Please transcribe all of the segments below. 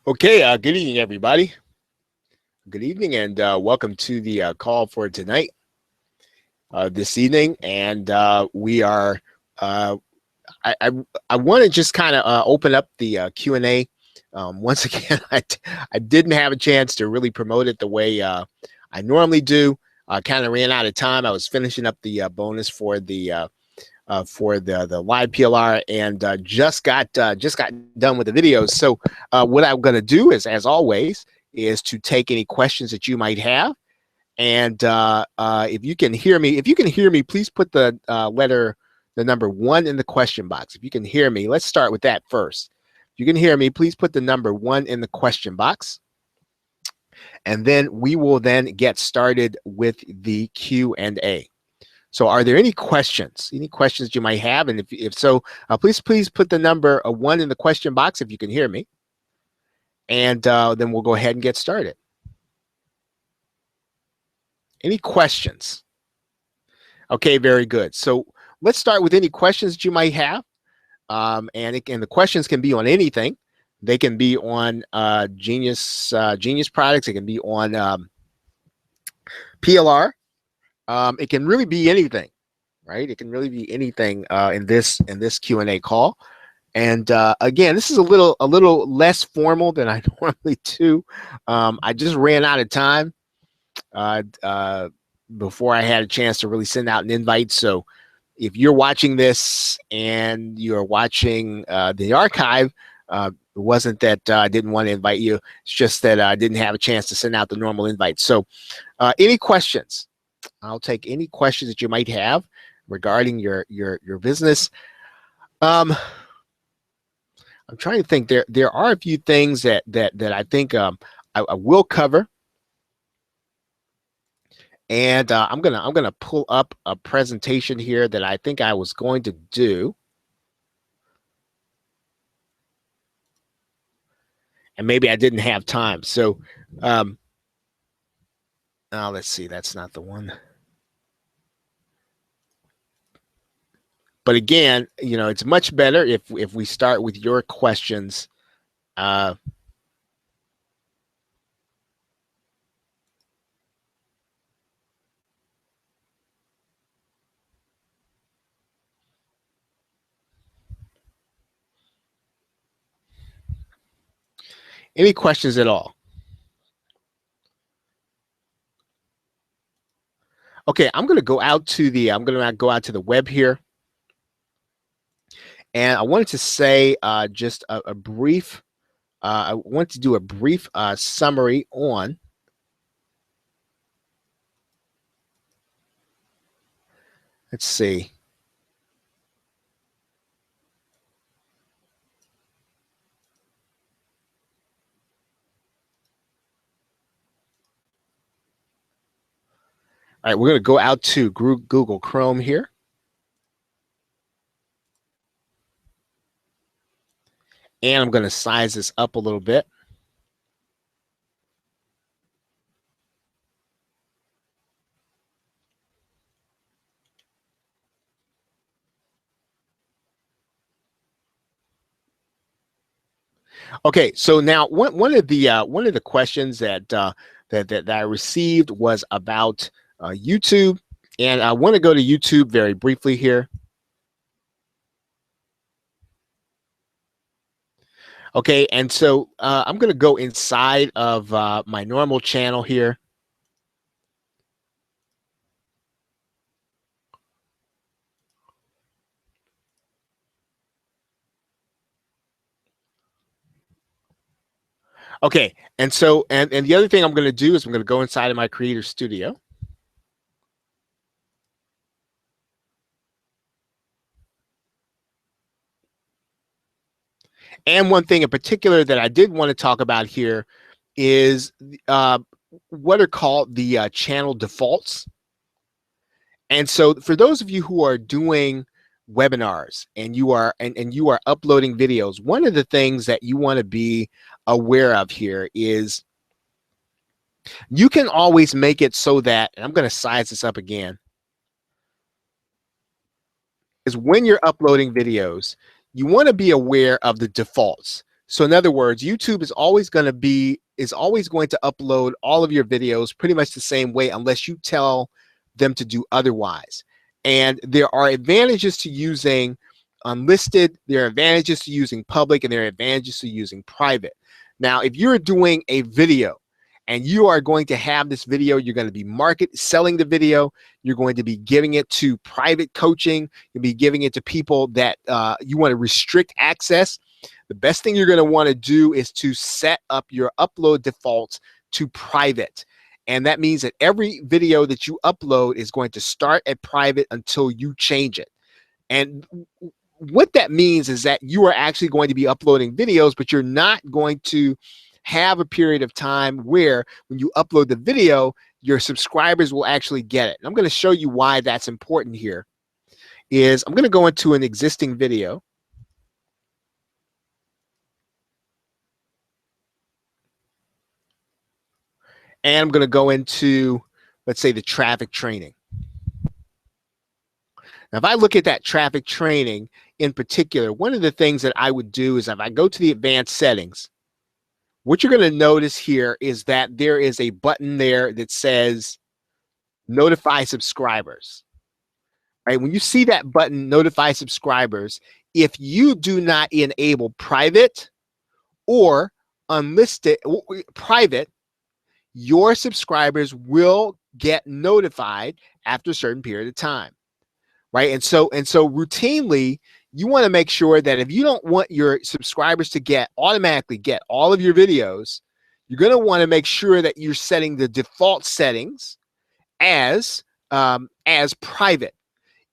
Okay, good evening, everybody. Good evening, and welcome to the call for tonight, this evening. And we are, uh, I, I, I want to just kind of open up the Q&A. Once again, I didn't have a chance to really promote it the way I normally do. I kind of ran out of time. I was finishing up the bonus for the live PLR, and just got done with the videos. So what I'm going to do is, as always, is to take any questions that you might have. And if you can hear me, please put the number 1 in the question box. If you can hear me, let's start with that first. If you can hear me, please put the number 1 in the question box. And then we will then get started with the Q&A. So are there any questions you might have? And if so, please put the number 1 in the question box if you can hear me. And then we'll go ahead and get started. Any questions? Okay, very good. So let's start with any questions that you might have. And the questions can be on anything. They can be on Genius products. It can be on PLR. It can really be anything, right? It can really be anything in this Q&A call. And again, this is a little less formal than I normally do. I just ran out of time before I had a chance to really send out an invite. So if you're watching this and you're watching the archive, it wasn't that I didn't want to invite you. It's just that I didn't have a chance to send out the normal invite. So any questions? I'll take any questions that you might have regarding your business. I'm trying to think. There are a few things that I think I will cover, and I'm gonna pull up a presentation here that I think I was going to do, and maybe I didn't have time. So, let's see. That's not the one. But again, it's much better if we start with your questions. Any questions at all? Okay, I'm going to go out to the web here. And I wanted to say just a brief, I want to do a brief summary on let's see. All right, we're going to go out to Google Chrome here. And I'm going to size this up a little bit. Okay, so now one of the questions that I received was about YouTube, and I want to go to YouTube very briefly here. Okay, and so I'm going to go inside of my normal channel here. Okay, and so and the other thing I'm going to do is I'm going to go inside of my Creator Studio. And one thing in particular that I did want to talk about here is what are called the channel defaults. And so for those of you who are doing webinars and you are uploading videos, one of the things that you want to be aware of here is you can always make it so that, and I'm going to size this up again, is when you're uploading videos, you want to be aware of the defaults. So in other words, YouTube is always going to upload all of your videos pretty much the same way unless you tell them to do otherwise. And there are advantages to using unlisted, there are advantages to using public, and there are advantages to using private. Now, if you're doing a video and you are going to have this video, you're going to be selling the video, you're going to be giving it to private coaching, you'll be giving it to people that you want to restrict access. The best thing you're going to want to do is to set up your upload defaults to private. And that means that every video that you upload is going to start at private until you change it. And what that means is that you are actually going to be uploading videos, but you're not going to have a period of time where when you upload the video, your subscribers will actually get it. And I'm going to show you why that's important here. I'm going to go into an existing video. And I'm going to go into, let's say, the traffic training. Now, if I look at that traffic training in particular, one of the things that I would do is if I go to the advanced settings, what you're going to notice here is that there is a button there that says notify subscribers. Right? When you see that button, notify subscribers, if you do not enable private or unlisted private, your subscribers will get notified after a certain period of time, right? And so routinely, you want to make sure that if you don't want your subscribers to automatically get all of your videos, you're going to want to make sure that you're setting the default settings as private.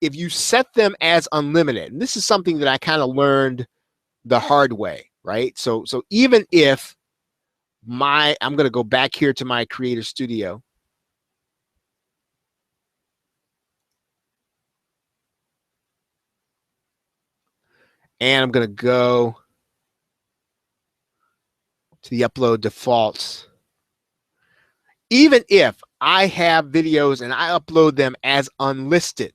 If you set them as unlimited, and this is something that I kind of learned the hard way, right? So even if I'm going to go back here to my Creator Studio. And I'm going to go to the upload defaults. Even if I have videos and I upload them as unlisted,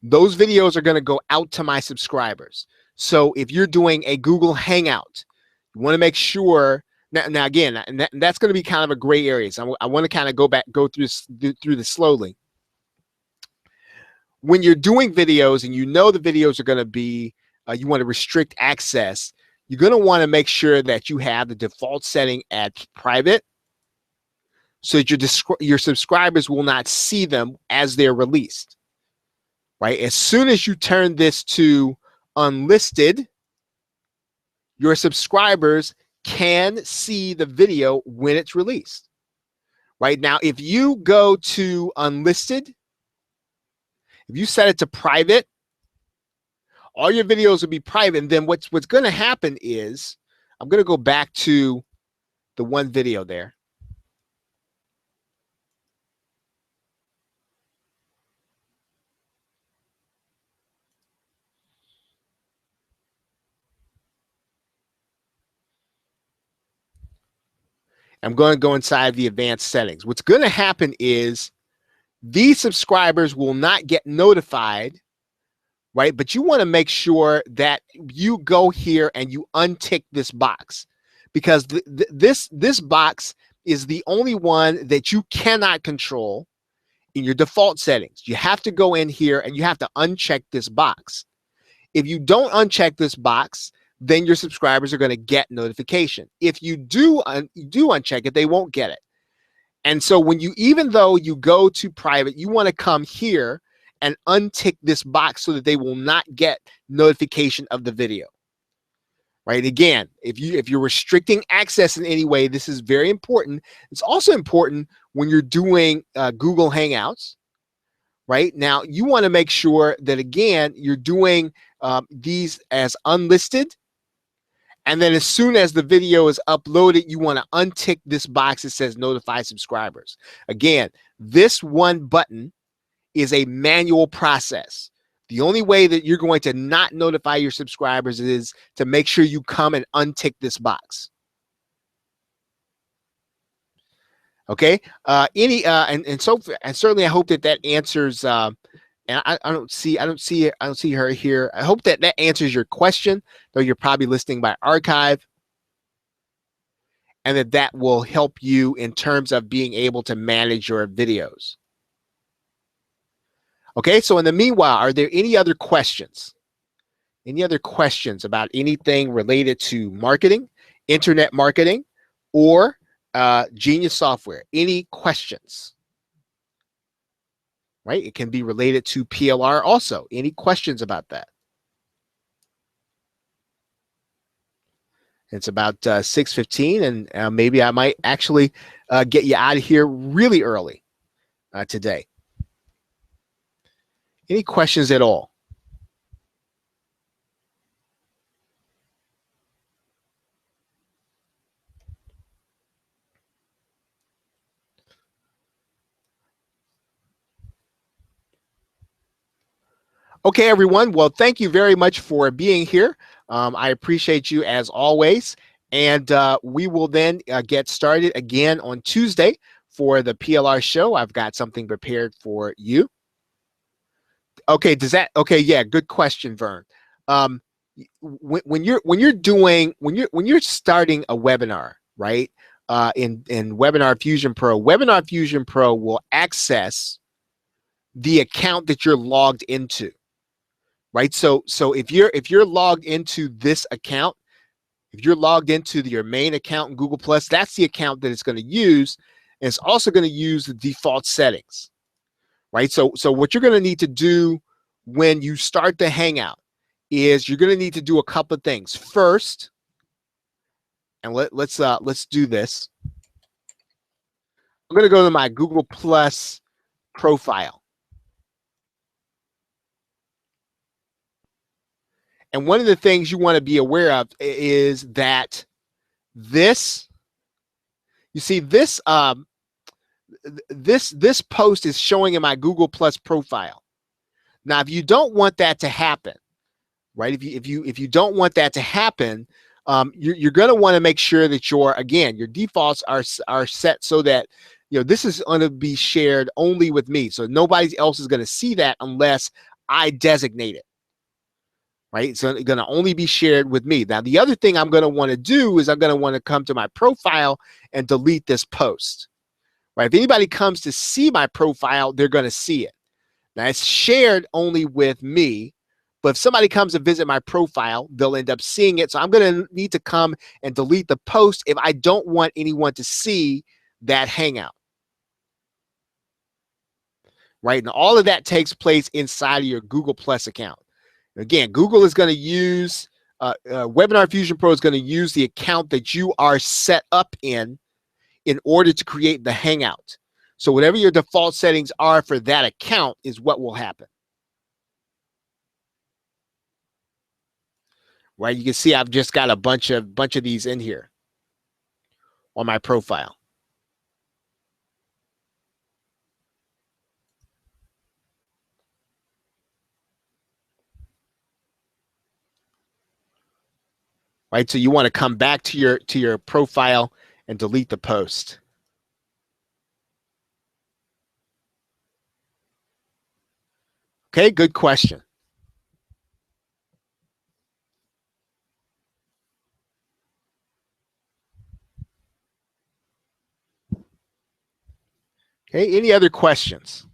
those videos are going to go out to my subscribers. So if you're doing a Google Hangout, you want to make sure. Now again, and that's going to be kind of a gray area. So I want to kind of go through this slowly. When you're doing videos and you know the videos are going to be, you want to restrict access, you're going to want to make sure that you have the default setting at private so that your subscribers will not see them as they're released, right? As soon as you turn this to unlisted, your subscribers can see the video when it's released. Right now, if you go to unlisted, if you set it to private, all your videos will be private. And then what's going to happen is, I'm going to go back to the one video there. I'm going to go inside the advanced settings. What's going to happen is these subscribers will not get notified, right? But you want to make sure that you go here and you untick this box, because this box is the only one that you cannot control in your default settings. You have to go in here and you have to uncheck this box. If you don't uncheck this box, then your subscribers are going to get notification. If you do uncheck it, they won't get it. And so even though you go to private, you want to come here and untick this box so that they will not get notification of the video. Right? Again, if you're restricting access in any way, this is very important. It's also important when you're doing Google Hangouts. Right? Now, you want to make sure that, again, you're doing these as unlisted. And then as soon as the video is uploaded, you want to untick this box that says notify subscribers. Again, this one button is a manual process. The only way that you're going to not notify your subscribers is to make sure you come and untick this box. Okay. And certainly I hope that answers and I don't see her here. I hope that answers your question, though you're probably listening by archive, and that will help you in terms of being able to manage your videos. Okay, so in the meanwhile, are there any other questions? Any other questions about anything related to marketing, internet marketing, or Genius software? Any questions? Right? It can be related to PLR also. Any questions about that? It's about 6:15, and maybe I might actually get you out of here really early today. Any questions at all? Okay, everyone. Well, thank you very much for being here. I appreciate you as always. And we will then get started again on Tuesday for the PLR show. I've got something prepared for you. Okay, okay, yeah, good question, Vern. When you're starting a webinar, right? In Webinar Fusion Pro, Webinar Fusion Pro will access the account that you're logged into. Right. So if you're logged into this account, if you're logged into your main account in Google Plus, that's the account that it's going to use. And it's also going to use the default settings. Right. So what you're going to need to do when you start the Hangout is you're going to need to do a couple of things. First, and let's do this. I'm going to go to my Google Plus profile. And one of the things you want to be aware of is that this, you see this, this post is showing in my Google Plus profile. Now, if you don't want that to happen, right? If you don't want that to happen, you're going to want to make sure that your defaults are set so that this is going to be shared only with me. So nobody else is going to see that unless I designate it. Right, it's going to only be shared with me. Now, the other thing I'm going to want to do is I'm going to want to come to my profile and delete this post. Right, if anybody comes to see my profile, they're going to see it. Now, it's shared only with me, but if somebody comes to visit my profile, they'll end up seeing it. So I'm going to need to come and delete the post if I don't want anyone to see that Hangout. Right, and all of that takes place inside of your Google Plus account. Again, Google is going to use, Webinar Fusion Pro is going to use the account that you are set up in order to create the Hangout. So whatever your default settings are for that account is what will happen. Right, you can see I've just got a bunch of these in here on my profile. Right, so you want to come back to your profile and delete the post. Okay, good question. Okay, any other questions?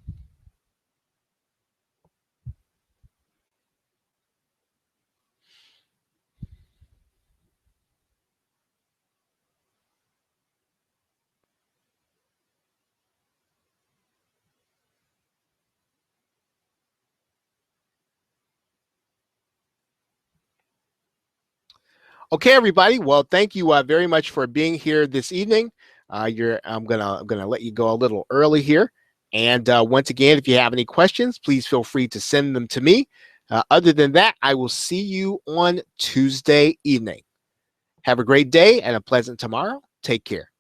Okay, everybody. Well, thank you very much for being here this evening. I'm gonna let you go a little early here. And once again, if you have any questions, please feel free to send them to me. Other than that, I will see you on Tuesday evening. Have a great day and a pleasant tomorrow. Take care.